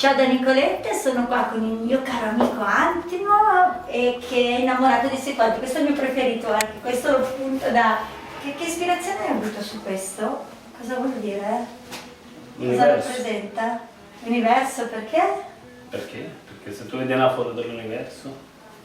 Ciao da Nicoletta, sono qua con il mio caro amico Antimo che è innamorato di sé quanti. Questo è il mio preferito, anche questo lo punto da... Che ispirazione hai avuto su questo? Cosa vuol dire? Cosa rappresenta? L'universo, perché? Perché? Perché se tu vedi una foto dell'universo...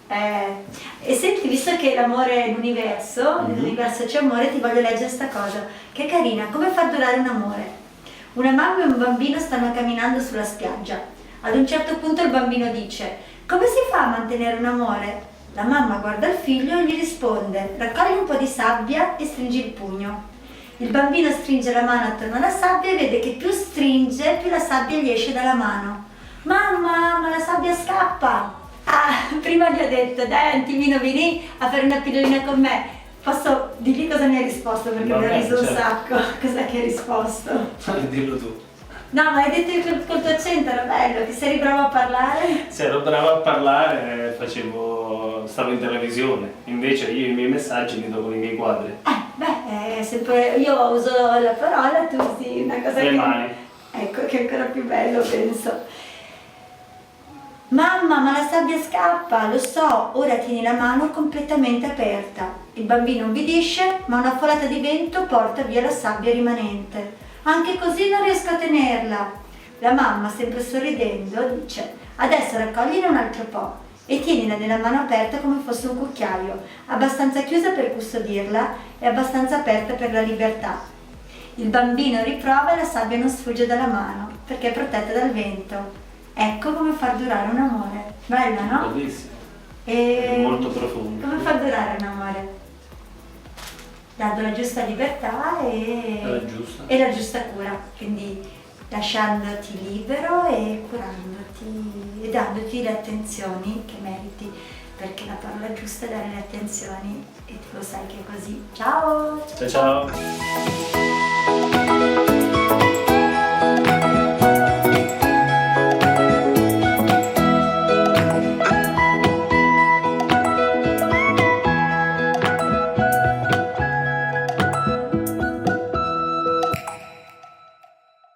E senti, visto che l'amore è l'universo, nell'universo c'è amore, ti voglio leggere sta cosa, che è carina. Come far durare un amore? Una mamma e un bambino stanno camminando sulla spiaggia. Ad un certo punto il bambino dice: come si fa a mantenere un amore? La mamma guarda il figlio e gli risponde: raccogli un po' di sabbia e stringi il pugno. Il bambino stringe la mano attorno alla sabbia e vede che più stringe, più la sabbia gli esce dalla mano. Mamma, ma la sabbia scappa! Ah, prima gli ho detto: dai Antimino, vieni a fare una pillolina con me. Posso dirgli cosa mi hai risposto, perché mi ha riso un sacco. Cos'è che hai risposto? Dillo tu. No, ma hai detto che col tuo accento era bello, che sei bravo a parlare. Se ero bravo a parlare stavo in televisione, invece io i miei messaggi li do con i miei quadri. Beh, sempre io uso la parola, tu usi una cosa Le che... mani. Ecco, che è ancora più bello, penso. Mamma, ma la sabbia scappa, lo so, ora tieni la mano completamente aperta. Il bambino ubbidisce, ma una folata di vento porta via la sabbia rimanente. Anche così non riesco a tenerla. La mamma, sempre sorridendo, dice: adesso raccogline un altro po' e tienila nella mano aperta come fosse un cucchiaio, abbastanza chiusa per custodirla e abbastanza aperta per la libertà. Il bambino riprova e la sabbia non sfugge dalla mano perché è protetta dal vento. Ecco come far durare un amore. Bella, no? Bellissimo. E... molto profondo. Come far durare un amore? Dando la giusta libertà e la giusta cura, quindi lasciandoti libero e curandoti e dandoti le attenzioni che meriti, perché la parola giusta è dare le attenzioni e tu lo sai che è così. Ciao! Ciao ciao!